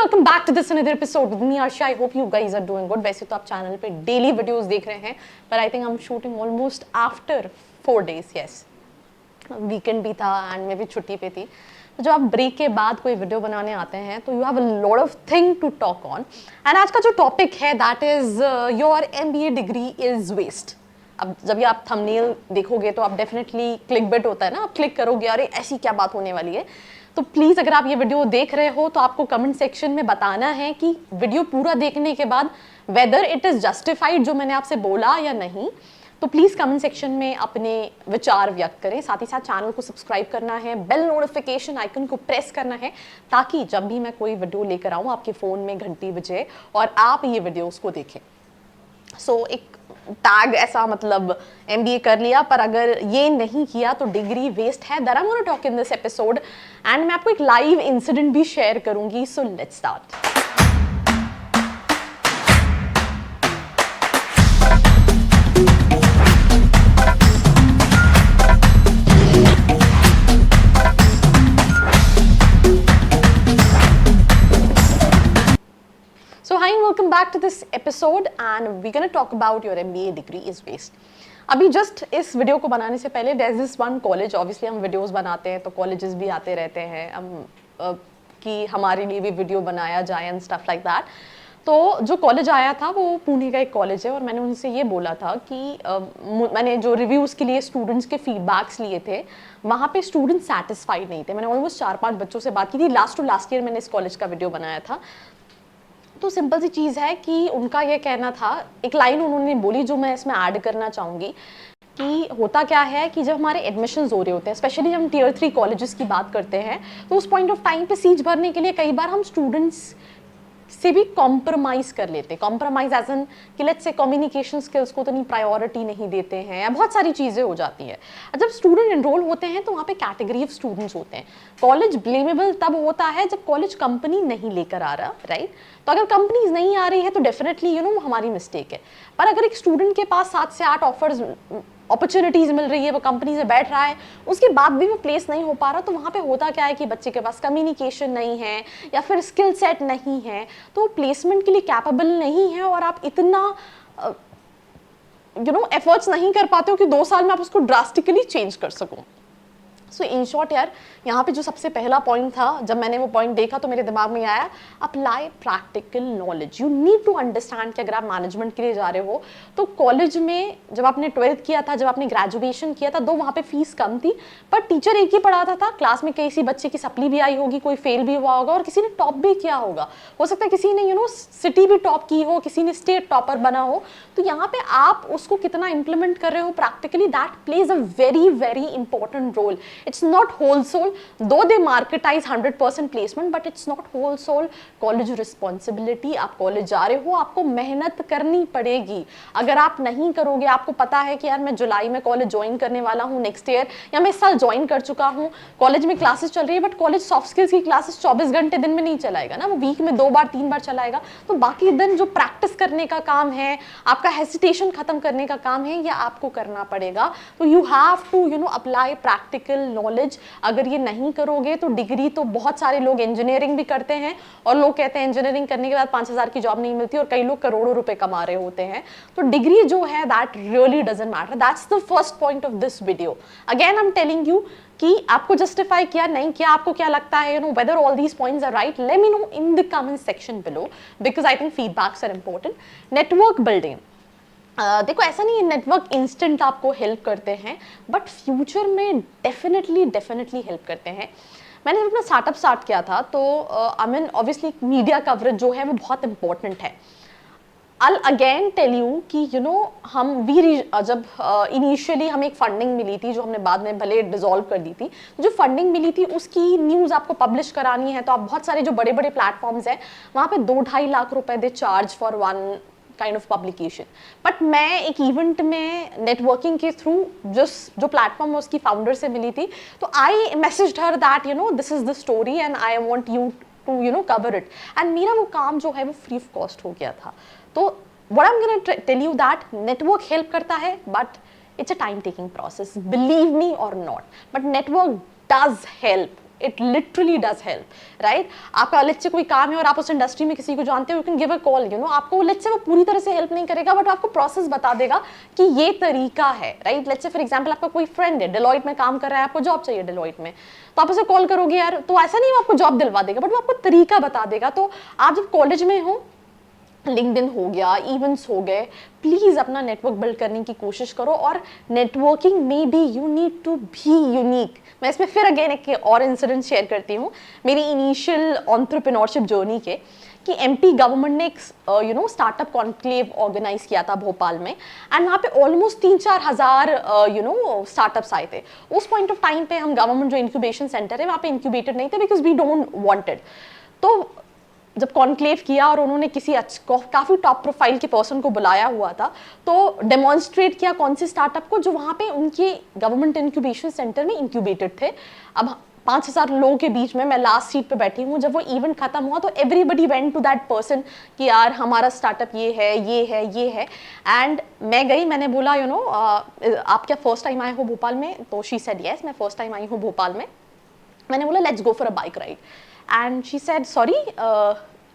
welcome back to this another episode with me Arsha. I hope you guys are doing good. वैसे तो आप channel पे daily videos देख रहे हैं, पर I think I am shooting almost after 4 days. Yes, weekend भी था एंड मैं भी छुट्टी पे थी. तो जब आप ब्रेक के बाद कोई वीडियो बनाने आते हैं तो you have a lot of thing to talk on. And आज का जो टॉपिक है that is your MBA degree is waste. अब जब ये आप थंबनेल देखोगे तो आप डेफिनेटली क्लिक बिट होता है ना, आप क्लिक करोगे अरे ऐसी क्या बात होने वाली है. तो प्लीज़ अगर आप ये वीडियो देख रहे हो तो आपको कमेंट सेक्शन में बताना है कि वीडियो पूरा देखने के बाद वेदर इट इज़ जस्टिफाइड जो मैंने आपसे बोला या नहीं. तो प्लीज़ कमेंट सेक्शन में अपने विचार व्यक्त करें. साथ ही साथ चैनल को सब्सक्राइब करना है, बेल नोटिफिकेशन आइकन को प्रेस करना है ताकि जब भी मैं कोई वीडियो लेकर आऊँ आपके फ़ोन में घंटी बजे और आप ये वीडियोज़ को देखें. सो एक टैग ऐसा मतलब MBA कर लिया पर अगर ये नहीं किया तो डिग्री वेस्ट है. That I am gonna talk in this episode and मैं आपको एक लाइव इंसिडेंट भी शेयर करूंगी. So let's start. So hi and welcome back to this episode and we're going to talk about your MBA degree is waste. अभी just इस video को बनाने से पहले there's this one college, obviously हम videos बनाते हैं तो कॉलेजेस भी आते रहते हैं हम कि हमारे लिए भी वीडियो बनाया जाए एंड स्टफ लाइक दैट. तो जो कॉलेज आया था वो पुणे का एक कॉलेज है और मैंने उनसे ये बोला था कि मैंने जो रिव्यूज़ के लिए स्टूडेंट्स के फीडबैक्स लिए थे वहाँ पे स्टूडेंट सेटिस्फाइड नहीं थे. मैंने ऑलमोस्ट 4-5 बच्चों से बात की थी. लास्ट ईयर मैंने इस कॉलेज का वीडियो बनाया था. तो सिंपल सी चीज़ है कि उनका ये कहना था, एक लाइन उन्होंने बोली जो मैं इसमें ऐड करना चाहूँगी कि होता क्या है कि जब हमारे एडमिशन्स हो रहे होते हैं, स्पेशली जब हम Tier 3 कॉलेजेस की बात करते हैं तो उस पॉइंट ऑफ टाइम पे सीट भरने के लिए कई बार हम स्टूडेंट्स से भी कॉम्प्रोमाइज़ कर लेते हैं. कॉम्प्रोमाइज़ एज एन कि लेट्स से कम्युनिकेशन स्किल्स को तो नहीं प्रायोरिटी नहीं देते हैं या बहुत सारी चीज़ें हो जाती हैं. जब स्टूडेंट एनरोल होते हैं तो वहाँ पे कैटेगरी ऑफ स्टूडेंट्स होते हैं. कॉलेज ब्लेमेबल तब होता है जब कॉलेज कंपनी नहीं लेकर आ रहा, राइट. तो अगर कंपनीज नहीं आ रही है तो डेफिनेटली हमारी मिस्टेक है. पर अगर एक स्टूडेंट के पास 7 से 8 ऑफर्स अपॉर्चुनिटीज़ मिल रही है, वो कंपनी से बैठ रहा है, उसके बाद भी वो प्लेस नहीं हो पा रहा, तो वहाँ पे होता क्या है कि बच्चे के पास कम्युनिकेशन नहीं है या फिर स्किल सेट नहीं है, तो प्लेसमेंट के लिए कैपेबल नहीं है और आप इतना एफर्ट्स नहीं कर पाते हो कि 2 साल में आप उसको ड्रास्टिकली चेंज कर सको. सो इन शॉर्ट यार, यहाँ पे जो सबसे पहला पॉइंट था, जब मैंने वो पॉइंट देखा तो मेरे दिमाग में आया apply practical knowledge. You need to understand कि अगर आप मैनेजमेंट के लिए जा रहे हो तो कॉलेज में जब आपने 12th किया था, जब आपने ग्रेजुएशन किया था, वहाँ पे फीस कम थी पर टीचर एक ही पढ़ाता था. क्लास में किसी बच्चे की सप्ली भी आई होगी, कोई फेल भी हुआ होगा और किसी ने टॉप भी किया होगा. हो सकता है किसी ने सिटी भी टॉप की हो, किसी ने स्टेट टॉपर बना हो. तो यहाँ पे आप उसको कितना इंप्लीमेंट कर रहे हो practically, that plays a very very important role. It's not whole soul, though they marketize 100% placement, but it's not whole soul. College responsibility. आप कॉलेज जा रहे हो, आपको मेहनत करनी पड़ेगी. अगर आप नहीं करोगे, आपको पता है कि यार मैं जुलाई में कॉलेज ज्वाइन करने वाला हूँ नेक्स्ट ईयर, या मैं इस साल ज्वाइन कर चुका हूँ, कॉलेज में क्लासेस चल रही है, बट कॉलेज सॉफ्ट स्किल्स की क्लासेस 24 घंटे दिन में नहीं चलाएगा ना, वो वीक में 2 बार 3 बार चलाएगा. तो बाकी दिन जो प्रैक्टिस करने का काम है, आपका हेसिटेशन खत्म करने का काम है, ये आपको करना पड़ेगा. तो you have to apply practical knowledge. अगर ये नहीं करोगे तो डिग्री तो बहुत सारे लोग इंजीनियरिंग भी करते हैं और लोग कहते हैं इंजीनियरिंग करने के बाद 5,000 की जॉब नहीं मिलती और कई लोग करोड़ों रुपए कमा रहे होते हैं. तो डिग्री जो है that really doesn't matter. That's the first point of this video. Again I am telling you कि आपको जस्टिफाई किया नहीं किया, आपको क्या लगता है, whether all these points are right, let me know in the comment section below because I think feedbacks are important. Network building, देखो ऐसा नहीं है नेटवर्क इंस्टेंट आपको हेल्प करते हैं बट फ्यूचर में डेफिनेटली हेल्प करते हैं. मैंने अपना स्टार्टअप स्टार्ट किया था तो I mean obviously media coverage जो है वो बहुत इंपॉर्टेंट है. I'll again tell you कि जब इनिशियली हमें एक फंडिंग मिली थी जो हमने बाद में भले डिसॉल्व कर दी थी, जो फंडिंग मिली थी उसकी न्यूज़ आपको पब्लिश करानी है तो आप बहुत सारे जो बड़े बड़े प्लेटफॉर्म्स हैं वहाँ पे 2-2.5 लाख रुपए they charge for one kind of publication. But मैं एक इवेंट में नेटवर्किंग के थ्रू जो प्लेटफॉर्म उसकी फाउंडर से मिली थी तो I messaged her that this is the story and I want you to cover it. And मेरा वो काम जो है वो फ्री ऑफ कॉस्ट हो गया था. तो what I am gonna tell you that network help करता है but it's a time taking process, believe me or not, but network does help it literally does help, right. आपका let's say कोई काम है और आप उस इंडस्ट्री में किसी को जानते हो, you can give a call, you know, आपको लेट्स से वो पूरी तरह से हेल्प नहीं करेगा बट आपको प्रोसेस बता देगा कि ये तरीका है, right. Let's say for example आपका कोई फ्रेंड है, डेलॉइट में काम कर रहा है, आपको जॉब चाहिए डेलॉइट में, तो आप उसे कॉल करोगे यार, तो ऐसा नहीं वो आपको जॉब दिलवा देगा बट वो आपको तरीका बता देगा। तो आप जब कॉलेज में हो, लिंक्डइन हो गया, इवेंट्स हो गए, प्लीज अपना नेटवर्क बिल्ड करने की कोशिश करो। और नेटवर्किंग में भी you need to be unique. मैं इसमें फिर अगेन एक और इंसिडेंट शेयर करती हूँ मेरी इनिशियल एंटरप्रेन्योरशिप जर्नी के, कि एमपी गवर्नमेंट ने एक स्टार्टअप कॉन्क्लेव ऑर्गेनाइज किया था भोपाल में, एंड वहाँ पे ऑलमोस्ट 3-4 हज़ार स्टार्टअप्स आए थे। उस पॉइंट ऑफ टाइम पे हम गवर्नमेंट जो इंक्यूबेशन सेंटर है वहाँ पे इंक्यूबेटेड नहीं थे बिकॉज वी डोंट वांटेड। तो जब कॉन्क्लेव किया और उन्होंने किसी काफ़ी टॉप प्रोफाइल के पर्सन को बुलाया हुआ था, तो डेमोन्स्ट्रेट किया कौन से स्टार्टअप को जो वहाँ पे उनके गवर्नमेंट इंक्यूबेशन सेंटर में इंक्यूबेटेड थे। अब 5,000 लोगों के बीच में मैं लास्ट सीट पे बैठी हूँ। जब वो इवेंट खत्म हुआ तो everybody went to that person कि यार हमारा स्टार्टअप ये है, ये है, ये है। एंड मैं गई, मैंने बोला आप क्या फर्स्ट टाइम आए हो भोपाल में? तो शी सेड यस, मैं फर्स्ट टाइम आई हूँ भोपाल में। मैंने बोला let's go for a bike ride, and she said sorry,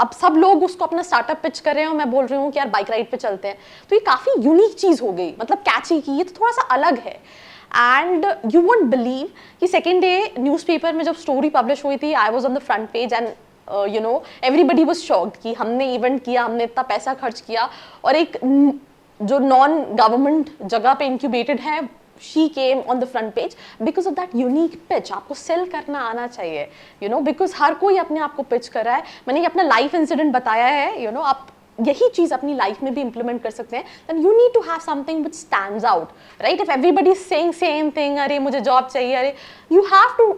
अब सब लोग उसको अपना स्टार्टअप पिच कर रहे हैं और मैं बोल रही हूँ कि यार बाइक राइड पे चलते हैं। तो ये काफ़ी यूनिक चीज़ हो गई, मतलब कैची की, ये तो थोड़ा सा अलग है। एंड यू वोंट बिलीव कि सेकेंड डे न्यूज़पेपर में जब स्टोरी पब्लिश हुई थी, I was on the front page and everybody was shocked कि हमने इवेंट किया, हमने इतना पैसा खर्च किया और एक जो नॉन गवर्नमेंट जगह पे इंक्यूबेटेड है, she came on the front page because of that unique pitch। आपको सेल करना आना चाहिए, because हर कोई अपने आप को पिच कर रहा है। मैंने ये अपना लाइफ इंसिडेंट बताया है, आप यही चीज अपनी लाइफ में भी इंप्लीमेंट कर सकते हैं। then you need to have something which stands out, right? if everybody is saying same thing, अरे मुझे जॉब चाहिए, अरे you have to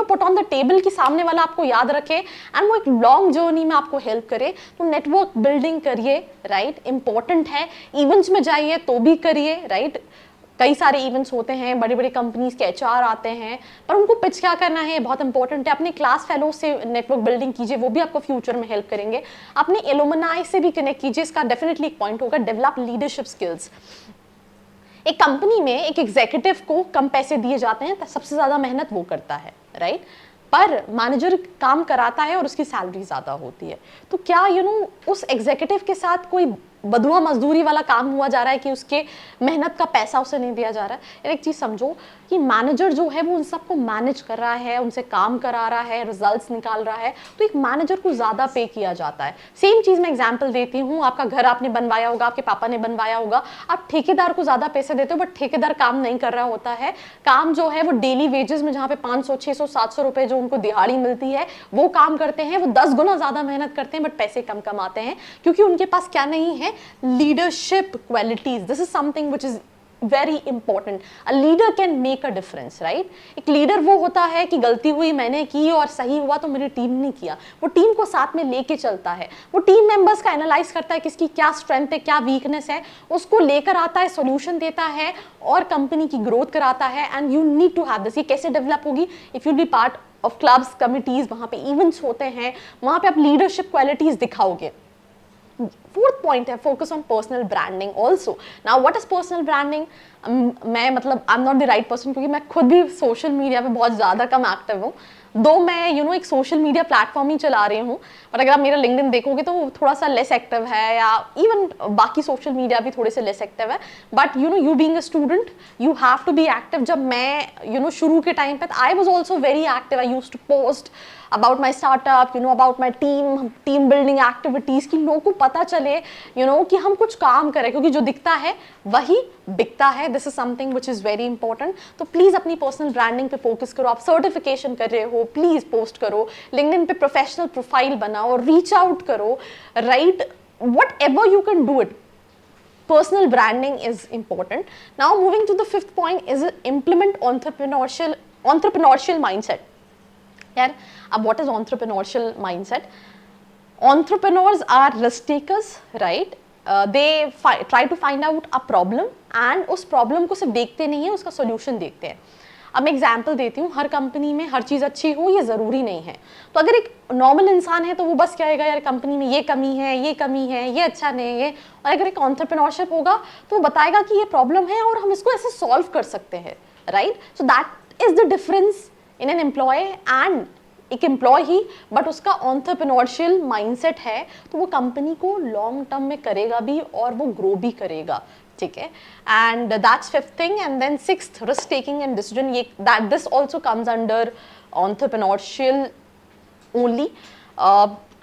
put on the table कि सामने वाला आपको याद रखे एंड वो एक लॉन्ग जर्नी में आपको हेल्प करे। तो नेटवर्क बिल्डिंग करिए, राइट, इंपॉर्टेंट है। इवेंट्स में जाइए तो भी करिए, राइट। कई सारे इवेंट्स होते हैं, बड़ी बड़ी कंपनीज के एचआर आते हैं, पर उनको पिच क्या करना है बहुत इंपॉर्टेंट है। अपने क्लास फेलो से नेटवर्क बिल्डिंग कीजिए, वो भी आपको फ्यूचर में हेल्प करेंगे। अपने एलुमनाई से भी कनेक्ट कीजिए, इसका डेफिनेटली एक पॉइंट होगा। Develop leadership skills. एक कंपनी में एक एग्जीक्यूटिव को कम पैसे दिए जाते हैं, सबसे ज्यादा मेहनत वो करता है, राइट, पर मैनेजर काम कराता है और उसकी सैलरी ज्यादा होती है। तो क्या उस एग्जीक्यूटिव के साथ कोई बदुआ मजदूरी वाला काम हुआ जा रहा है कि उसके मेहनत का पैसा उसे नहीं दिया जा रहा है? एक चीज समझो कि मैनेजर जो है वो उन सबको मैनेज कर रहा है, उनसे काम करा रहा है, रिजल्ट्स निकाल रहा है, तो एक मैनेजर को ज्यादा पे किया जाता है। सेम चीज मैं एग्जांपल देती हूँ, आपका घर आपने बनवाया होगा, आपके पापा ने बनवाया होगा, आप ठेकेदार को ज्यादा पैसे देते हो बट ठेकेदार काम नहीं कर रहा होता है। काम जो है वो डेली वेजेस में, जहाँ पे 500, 600, 700 रुपए जो उनको दिहाड़ी मिलती है वो काम करते हैं, वो 10 गुना ज्यादा मेहनत करते हैं बट पैसे कम कमाते हैं, क्योंकि उनके पास क्या नहीं है, leadership qualities. This is something which is very important. A leader can make a difference, right. एक लीडर वो होता है कि गलती हुई मैंने की और सही हुआ तो मेरी टीम ने किया, वो टीम को साथ में लेके चलता है, वो टीम मेंबर्स का एनालाइज करता है किसकी क्या स्ट्रेंथ है, क्या वीकनेस है, उसको लेकर आता है, सॉल्यूशन देता है और कंपनी की ग्रोथ कराता है। And you need to have this. ये कैसे डेवलप होगी? If you be part of clubs, committees, वहां पे इवेंट्स होते हैं, वहां पे आप लीडरशिप क्वालिटीज दिखाओगे। फोर्थ पॉइंट है focus on personal branding also. Now what is personal branding? मैं मतलब I am not the right person, क्योंकि मैं खुद भी सोशल मीडिया पे बहुत ज़्यादा कम एक्टिव हूँ, दो मैं एक सोशल मीडिया प्लेटफॉर्म ही चला रही हूँ, पर अगर आप मेरा लिंक्डइन देखोगे तो वो थोड़ा सा लेस एक्टिव है, या इवन बाकी सोशल मीडिया भी थोड़े से लेस एक्टिव है। But you being a student you have to be active. जब मैं शुरू के टाइम पे I was also very active, I used to post about my startup, about my team building activities, कि लोगों को पता चले कि हम कुछ काम करें, क्योंकि जो दिखता है वही बिकता है। This is something which is very important. तो प्लीज अपनी पर्सनल ब्रांडिंग पे फोकस करो। आप सर्टिफिकेशन कर रहे हो, प्लीज पोस्ट करो, लिंक्डइन पे प्रोफेशनल प्रोफाइल बनाओ, रीच आउट करो, right, what ever you can do it. Personal branding is important. Now moving to the fifth point is implement entrepreneurial mindset. यार अब what is entrepreneurial mindset? Entrepreneurs are risk takers, right? They try to find out a problem and उस problem को सिर्फ देखते नहीं है, उसका solution देखते हैं। अब मैं एग्जाम्पल देती हूँ, हर कंपनी में हर चीज़ अच्छी हो ये ज़रूरी नहीं है। तो अगर एक नॉर्मल इंसान है तो वो बस कहेगा यार कंपनी में ये कमी है, ये कमी है, ये अच्छा नहीं है। और अगर एक एंटरप्रेन्योरशिप होगा तो वो बताएगा कि ये प्रॉब्लम है और हम इसको ऐसे सॉल्व कर सकते हैं, right. So that is the difference in an employ and एक एम्प्लॉय ही बट उसका एंटरप्रेन्योरशियल माइंडसेट है तो वो कंपनी को लॉन्ग टर्म में करेगा भी और वो ग्रो भी करेगा, ठीक है. And that's fifth thing. And then sixth, risk taking and decision. ये that this also comes under entrepreneurial only.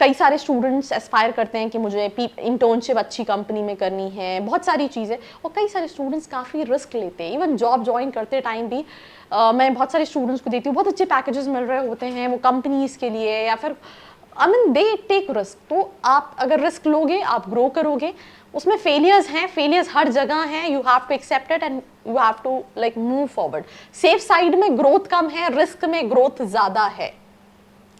कई सारे स्टूडेंट्स एस्पायर करते हैं कि मुझे इंटर्नशिप अच्छी कंपनी में करनी है, बहुत सारी चीज़ें, और कई सारे स्टूडेंट्स काफ़ी रिस्क लेते हैं. इवन जॉब ज्वाइन करते टाइम भी मैं बहुत सारे स्टूडेंट्स को देती हूँ, बहुत अच्छे पैकेजेस मिल रहे होते हैं वो कंपनीज के लिए, या फिर I mean they take risk. तो आप अगर रिस्क लोगे आप ग्रो करोगे. उसमें फेलियर्स हैं, फेलियर्स हर जगह हैं, you have to accept it and you have to like move forward. Safe side में ग्रोथ कम है, रिस्क में ग्रोथ ज़्यादा है,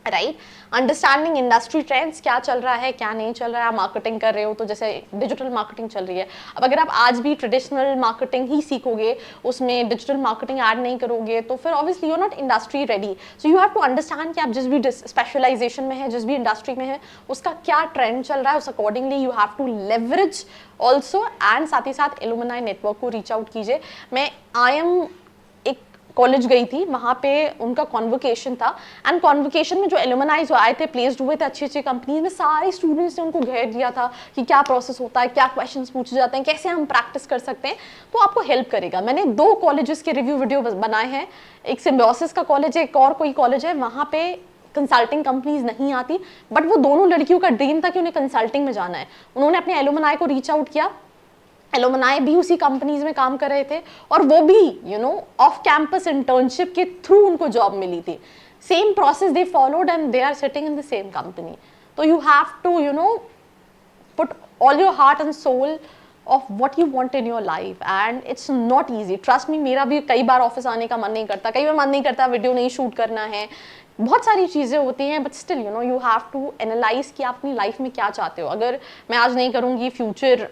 राइट. अंडरस्टैंडिंग इंडस्ट्री ट्रेंड्स, क्या चल रहा है क्या नहीं चल रहा है. आप मार्केटिंग कर रहे हो तो जैसे डिजिटल मार्केटिंग चल रही है, अब अगर आप आज भी ट्रेडिशनल मार्केटिंग ही सीखोगे, उसमें डिजिटल मार्केटिंग ऐड नहीं करोगे, तो फिर obviously you are not industry ready. So you have to understand कि आप जिस भी स्पेशलाइजेशन में है, जिस भी इंडस्ट्री में है, उसका क्या ट्रेंड चल रहा है, उस accordingly you have to leverage also. And साथ ही साथ एलुमनाई नेटवर्क को रीच आउट कीजिए. मैं IIM कॉलेज गई थी, वहाँ पे उनका कॉन्वोकेशन था, एंड कॉन्वोकेशन में जो एलुमनाई जो आए थे, प्लेस्ड हुए थे अच्छी अच्छी कंपनीज में, सारे स्टूडेंट्स ने उनको घेर दिया था कि क्या प्रोसेस होता है, क्या क्वेश्चंस पूछे जाते हैं, कैसे हम प्रैक्टिस कर सकते हैं. तो आपको हेल्प करेगा. मैंने 2 कॉलेजेस के रिव्यू वीडियो बनाए हैं, एक सिम्बायोसिस का कॉलेज है, एक और कोई कॉलेज है, वहाँ पे कंसल्टिंग कंपनीज नहीं आती, बट वो दोनों लड़कियों का ड्रीम था कि उन्हें कंसल्टिंग में जाना है. उन्होंने अपने एलुमनाई को रीच आउट किया, एलुमनाई भी उसी कंपनीज में काम कर रहे थे, और वो भी ऑफ कैंपस इंटर्नशिप के थ्रू उनको जॉब मिली थी. Same process they followed and they are sitting in the same company. तो you have to put all your heart and soul of what you want in your life, and it's not easy. Trust me, मेरा भी कई बार office आने का मन नहीं करता, कई बार मन नहीं करता वीडियो नहीं शूट करना है, बहुत सारी चीज़ें होती हैं, but still you have to analyse कि आप अपनी लाइफ में क्या चाहते हो. अगर मैं आज नहीं करूँगी, फ्यूचर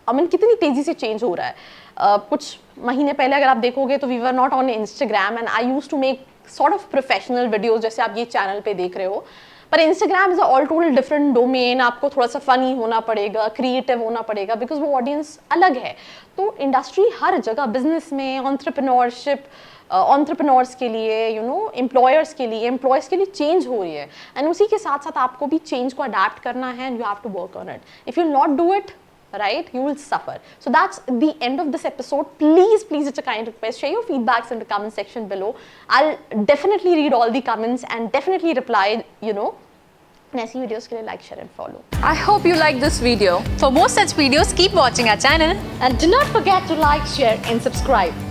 कितनी तेजी से चेंज हो रहा है. कुछ महीने पहले अगर आप देखोगे तो we were not on Instagram, and I used to make sort of professional videos जैसे आप ये चैनल पे देख रहे हो. पर Instagram is all total different domain. आपको थोड़ा सा फनी होना पड़ेगा, क्रिएटिव होना पड़ेगा, बिकॉज वो ऑडियंस अलग है. तो इंडस्ट्री हर जगह, बिजनेस में, एंटरप्रेन्योरशिप, एंटरप्रेन्योर्स के लिए, एम्प्लॉयर्स के लिए, एम्प्लॉयज़ के लिए चेंज हो रही है, एंड उसी के साथ साथ आपको भी चेंज को अडेप्ट करना है, and you have to work on it. If you not do it, right, you will suffer. So that's the end of this episode. Please it's a kind request, share your feedbacks in the comment section below. I'll definitely read all the comments and definitely reply. ऐसी videos के लिए like, share and follow. I hope you like this video. For more such videos, keep watching our channel And do not forget to like, share and subscribe.